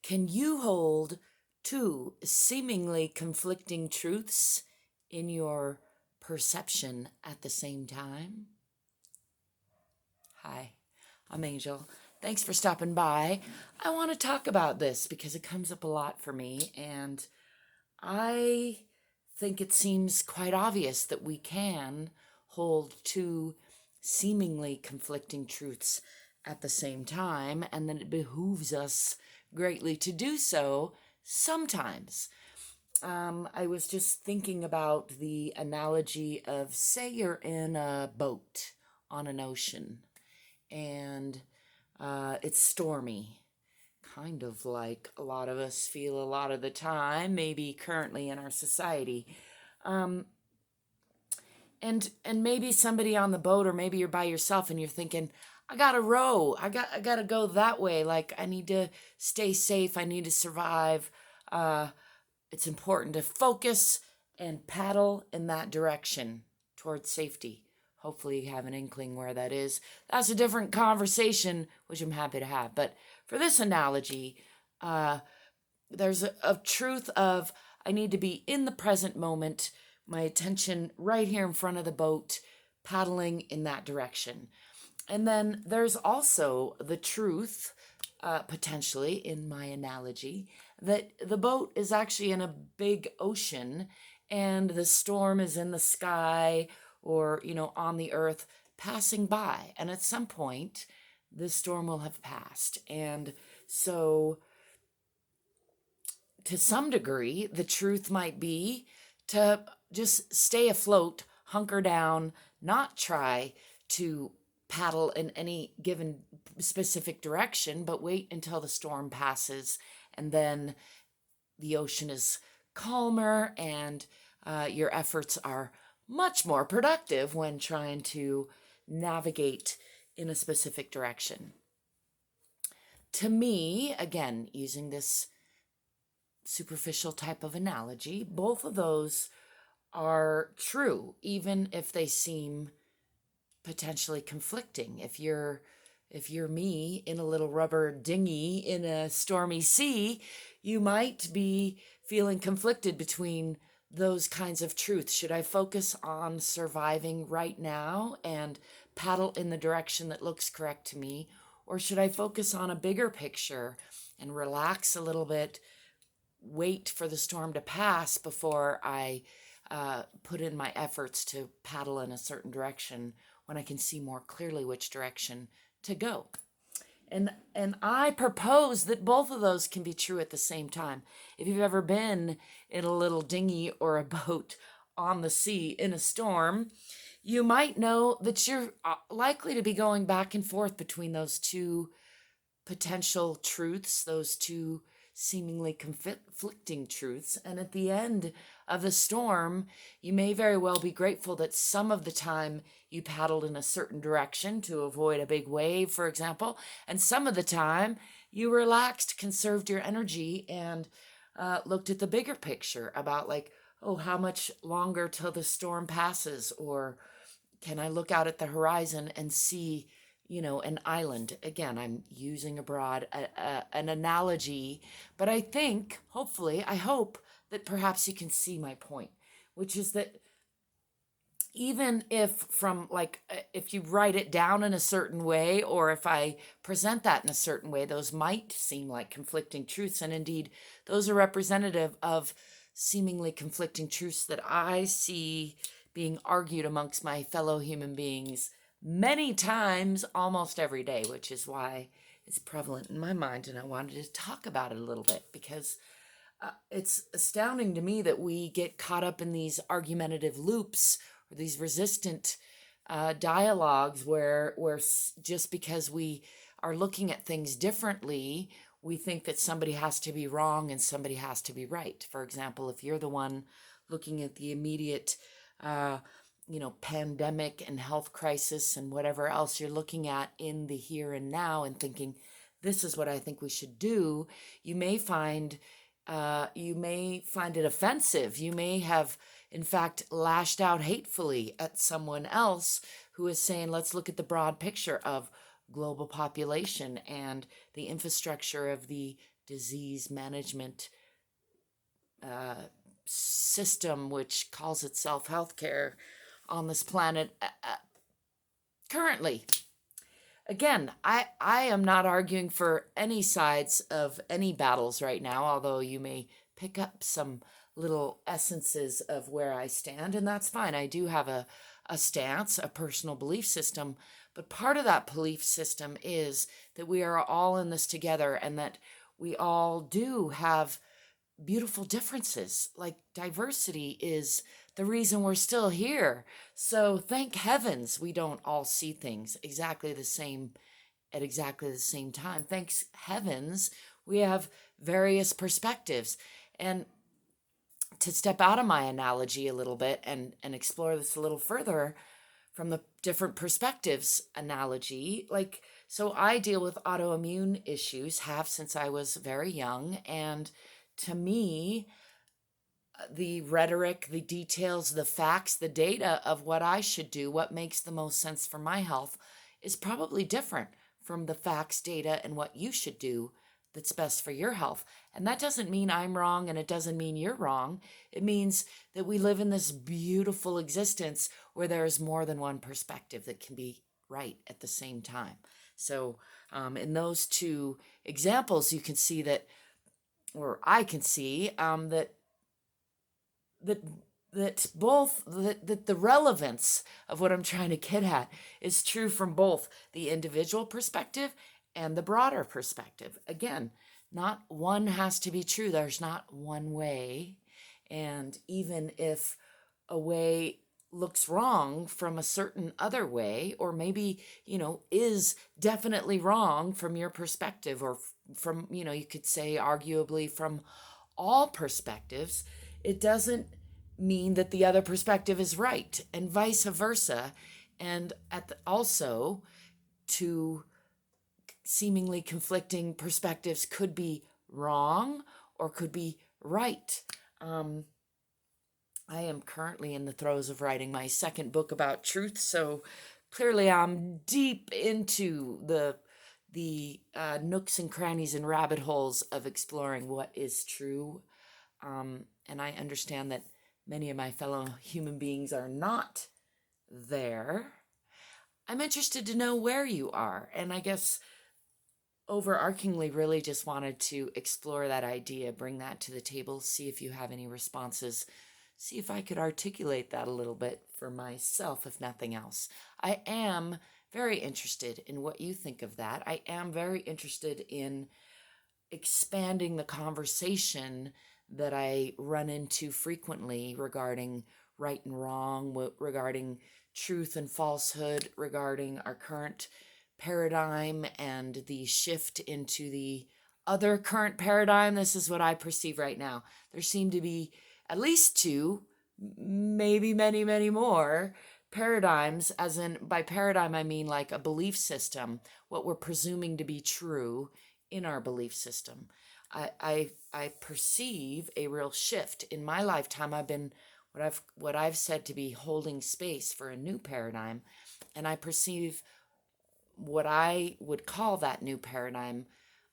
Can you hold two seemingly conflicting truths in your perception at the same time? Hi, I'm Angel. Thanks for stopping by. I want to talk about this because it comes up a lot for me, and I think it seems quite obvious that we can hold two seemingly conflicting truths at the same time, and that it behooves us greatly to do so sometimes. I was just thinking about the analogy of, say, you're in a boat on an ocean and it's stormy, kind of like a lot of us feel a lot of the time, maybe currently in our society. Um, and maybe somebody on the boat, or maybe you're by yourself and you're thinking, I gotta row. I gotta go that way. Like, I need to stay safe. I need to survive. It's important to focus and paddle in that direction towards safety. Hopefully, you have an inkling where that is. That's a different conversation, which I'm happy to have. But for this analogy, there's a truth of I need to be in the present moment, my attention right here in front of the boat, paddling in that direction. And then there's also the truth, potentially, in my analogy, that the boat is actually in a big ocean and the storm is in the sky or, on the earth passing by. And at some point, the storm will have passed. And so, to some degree, the truth might be to just stay afloat, hunker down, not try to paddle in any given specific direction, but wait until the storm passes, and then the ocean is calmer and your efforts are much more productive when trying to navigate in a specific direction. To me, again, using this superficial type of analogy, both of those are true, even if they seem potentially conflicting. If you're me in a little rubber dinghy in a stormy sea, you might be feeling conflicted between those kinds of truths. Should I focus on surviving right now and paddle in the direction that looks correct to me? Or should I focus on a bigger picture and relax a little bit, wait for the storm to pass before I put in my efforts to paddle in a certain direction when I can see more clearly which direction to go? And I propose that both of those can be true at the same time. If you've ever been in a little dinghy or a boat on the sea in a storm, you might know that you're likely to be going back and forth between those two potential truths, those two seemingly conflicting truths. And at the end of the storm, you may very well be grateful that some of the time you paddled in a certain direction to avoid a big wave, for example, and some of the time you relaxed, conserved your energy, and looked at the bigger picture about, like, oh, how much longer till the storm passes? Or can I look out at the horizon and see an island? Again, I'm using an analogy, but I think, hopefully, I hope that perhaps you can see my point, which is that even if if you write it down in a certain way, or if I present that in a certain way, those might seem like conflicting truths. And indeed, those are representative of seemingly conflicting truths that I see being argued amongst my fellow human beings many times, almost every day, which is why it's prevalent in my mind. And I wanted to talk about it a little bit because it's astounding to me that we get caught up in these argumentative loops or these resistant dialogues where just because we are looking at things differently, we think that somebody has to be wrong and somebody has to be right. For example, if you're the one looking at the immediate pandemic and health crisis and whatever else you're looking at in the here and now and thinking, this is what I think we should do, you may find it offensive. You may have, in fact, lashed out hatefully at someone else who is saying, let's look at the broad picture of global population and the infrastructure of the disease management system, which calls itself healthcare on this planet currently. Again, I am not arguing for any sides of any battles right now, although you may pick up some little essences of where I stand, and that's fine. I do have a stance, a personal belief system, but part of that belief system is that we are all in this together and that we all do have beautiful differences. Like diversity is the reason we're still here. So thank heavens we don't all see things exactly the same at exactly the same time. Thanks heavens we have various perspectives. And to step out of my analogy a little bit and explore this a little further from the different perspectives analogy, like, so I deal with autoimmune issues, have since I was very young, and to me, the rhetoric, the details, the facts, the data of what I should do, what makes the most sense for my health, is probably different from the facts, data, and what you should do that's best for your health. And that doesn't mean I'm wrong and it doesn't mean you're wrong. It means that we live in this beautiful existence where there is more than one perspective that can be right at the same time. So in those two examples, you can see that, or I can see that the relevance of what I'm trying to get at is true from both the individual perspective and the broader perspective. Again, not one has to be true. There's not one way. And even if a way looks wrong from a certain other way, or maybe, is definitely wrong from your perspective, or from, you could say arguably from all perspectives, it doesn't mean that the other perspective is right, and vice versa. And also, two seemingly conflicting perspectives could be wrong or could be right. I am currently in the throes of writing my second book about truth, so clearly I'm deep into the nooks and crannies and rabbit holes of exploring what is true. And I understand that many of my fellow human beings are not there. I'm interested to know where you are, and I guess overarchingly really just wanted to explore that idea, bring that to the table, see if you have any responses, see if I could articulate that a little bit for myself, if nothing else. I am very interested in what you think of that. I am very interested in expanding the conversation that I run into frequently regarding right and wrong, regarding truth and falsehood, regarding our current paradigm and the shift into the other current paradigm. This is what I perceive right now. There seem to be at least two, maybe many, many more paradigms, as in, by paradigm I mean like a belief system, what we're presuming to be true in our belief system. I perceive a real shift. In my lifetime, I've been what I've said to be holding space for a new paradigm, and I perceive what I would call that new paradigm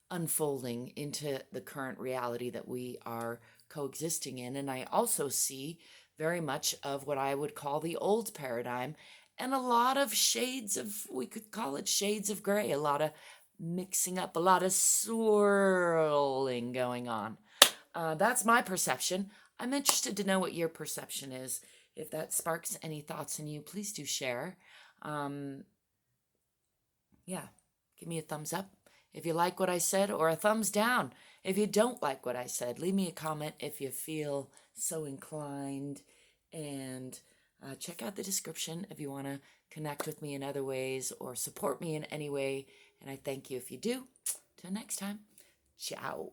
unfolding into the current reality that we are coexisting in. And I also see very much of what I would call the old paradigm, and a lot of shades of, we could call it shades of gray, a lot of mixing up, a lot of swirling going on. That's my perception. I'm interested to know what your perception is. If that sparks any thoughts in you, please do share. Yeah, give me a thumbs up if you like what I said, or a thumbs down if you don't like what I said. Leave me a comment if you feel so inclined, and check out the description if you want to connect with me in other ways or support me in any way, and I thank you if you do. Till next time, ciao.